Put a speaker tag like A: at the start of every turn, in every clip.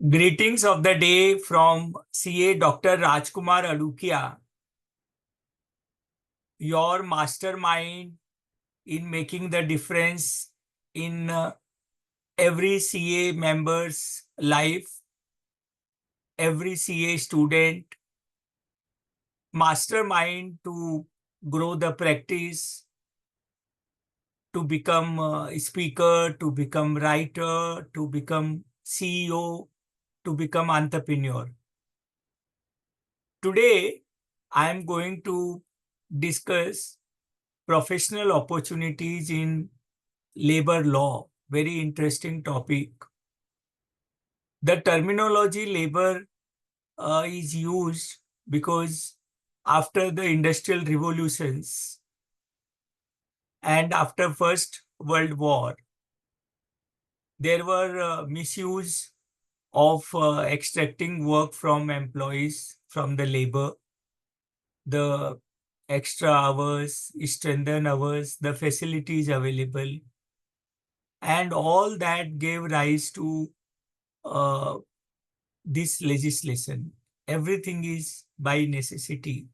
A: Greetings of the day from CA Dr. Rajkumar Adukia, your mastermind in making the difference in every CA member's life, every CA student, mastermind to grow the practice, to become a speaker, to become writer, to become CEO, to become entrepreneur. Today, I am going to discuss professional opportunities in labor law. Very interesting topic. The terminology labor is used because after the industrial revolutions and after First World War, there were misuse of extracting work from employees from the labor, the extra hours, strengthened hours, the facilities available, and all that gave rise to uh, this legislation. Everything is by necessity.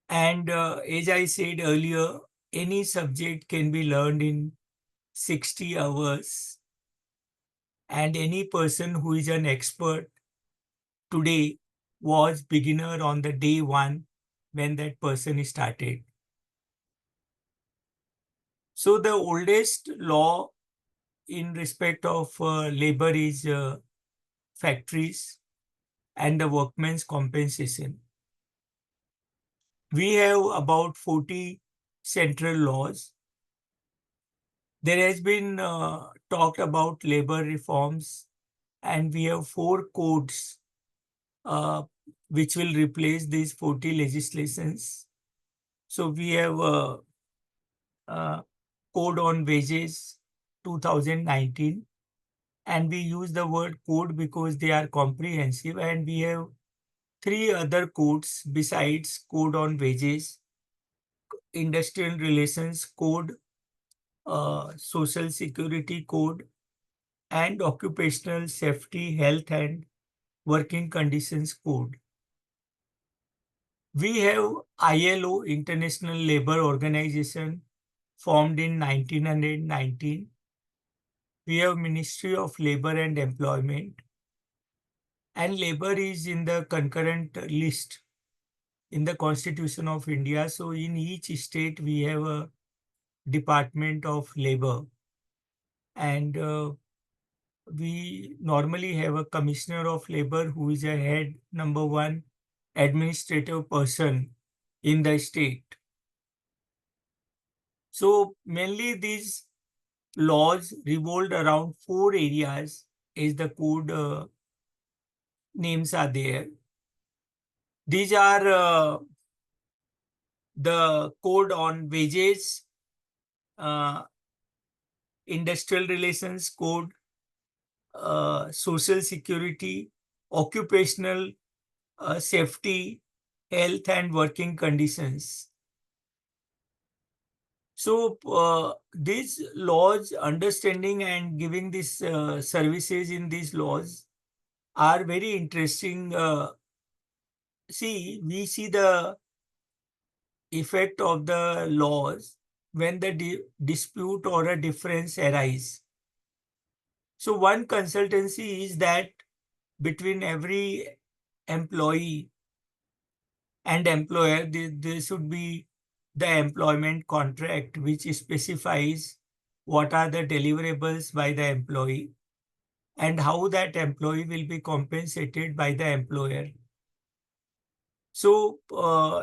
A: And as I said earlier, any subject can be learned in 60 hours. And any person who is an expert today was beginner on the day one when that person started. So the oldest law in respect of labor is factories and the workmen's compensation. We have about 40 central laws. There has been talked about labor reforms, and we have 4 codes uh, which will replace these 40 legislations. So we have uh, Code on Wages 2019, and we use the word code because they are comprehensive, and we have 3 other codes besides Code on Wages: Industrial Relations Code, Social Security Code, and Occupational Safety, Health and Working Conditions Code. We have ILO, International Labour Organization, formed in 1919. We have Ministry of Labour and Employment, and labor is in the concurrent list in the Constitution of India. So in each state, we have a Department of Labor, and we normally have a Commissioner of Labor who is a head #1 administrative person in the state. So mainly these laws revolved around 4 areas as the code names are there. These are the Code on Wages, uh, Industrial Relations Code, Social Security, Occupational Safety, Health and Working Conditions. So these laws, understanding and giving these services in these laws are very interesting. See, we see the effect of the laws when the dispute or a difference arise. So one consultancy is that between every employee and employer, there should be the employment contract which specifies what are the deliverables by the employee and how that employee will be compensated by the employer. So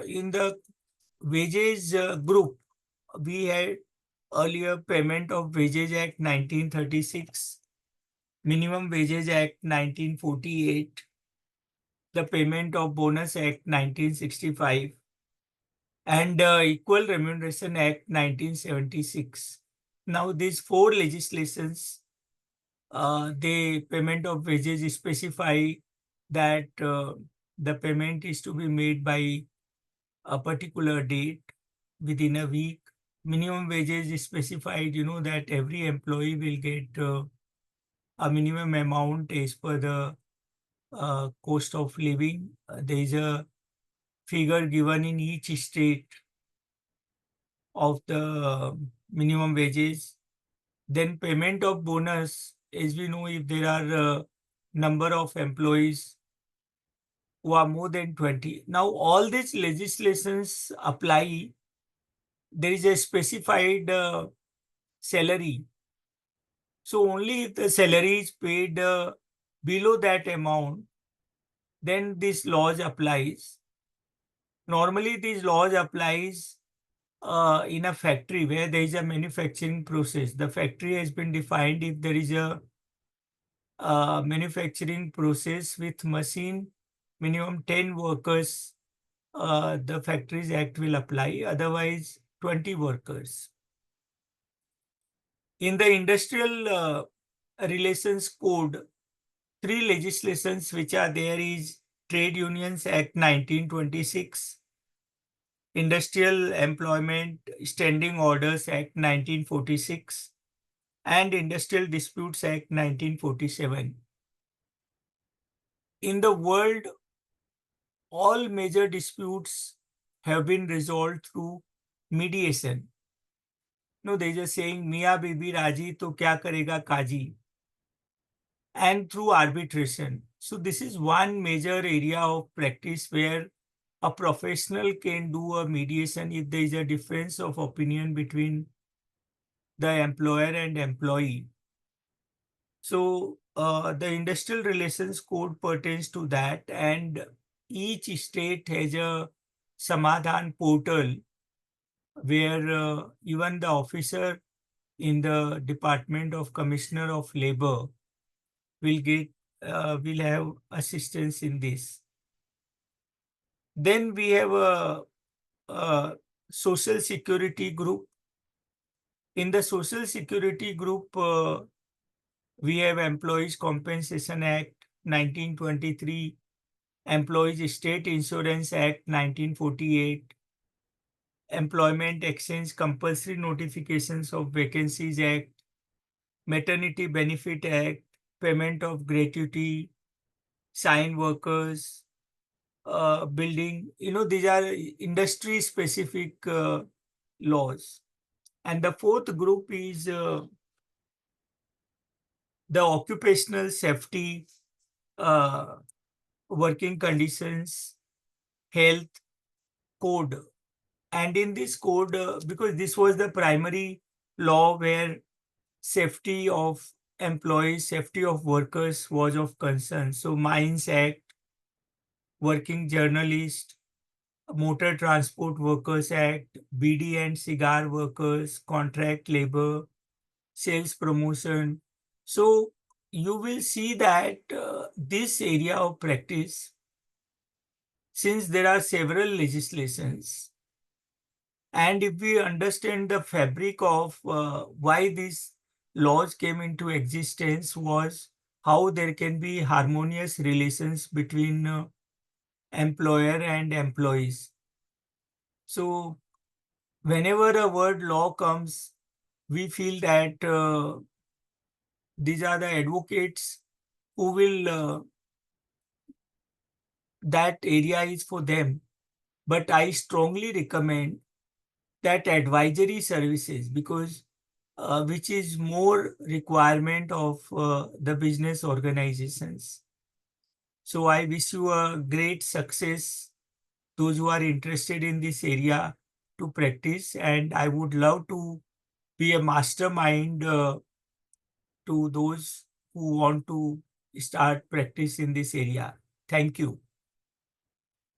A: in the wages group, we had earlier Payment of Wages Act 1936, Minimum Wages Act 1948, the Payment of Bonus Act 1965, and Equal Remuneration Act 1976. Now these 4 legislations, the payment of wages specify that the payment is to be made by a particular date within a week. Minimum wages is specified, that every employee will get a minimum amount as per the cost of living. There is a figure given in each state of the minimum wages. Then payment of bonus, as we know, if there are number of employees who are more than 20. Now, all these legislations apply. There is a specified salary. So only if the salary is paid below that amount, then this laws applies. Normally, these laws applies in a factory where there is a manufacturing process. The factory has been defined if there is a manufacturing process with machine, minimum 10 workers, the Factories Act will apply, otherwise 20 workers. In the Industrial Relations Code, three legislations which are there is Trade Unions Act 1926, Industrial Employment Standing Orders Act 1946, and Industrial Disputes Act 1947. In the world, all major disputes have been resolved through mediation. No, they just saying Mia Bibi Raji to kya karega Kaji, and through arbitration. So this is one major area of practice where a professional can do a mediation if there is a difference of opinion between the employer and employee. So the Industrial Relations Code pertains to that, and each state has a Samadhan portal where even the officer in the Department of Commissioner of Labor will have assistance in this. Then we have a social security group. In the social security group, we have Employees Compensation Act 1923, Employees State Insurance Act 1948, Employment Exchange Compulsory Notifications of Vacancies Act, Maternity Benefit Act, Payment of Gratuity, Sign Workers, Building. These are industry specific laws. And the fourth group is the occupational safety, uh, working conditions, health code. And in this code, because this was the primary law where safety of employees, safety of workers was of concern. So Mines Act, Working Journalist, Motor Transport Workers Act, BD and cigar workers, contract labor, sales promotion. So you will see that this area of practice, since there are several legislations, and if we understand the fabric of why these laws came into existence, was how there can be harmonious relations between employer and employees. So whenever a word law comes, we feel that these are the advocates who will, that area is for them. But I strongly recommend that advisory services, because which is more requirement of the business organizations. So I wish you a great success, those who are interested in this area, to practice. And I would love to be a mastermind to those who want to start practice in this area. Thank you.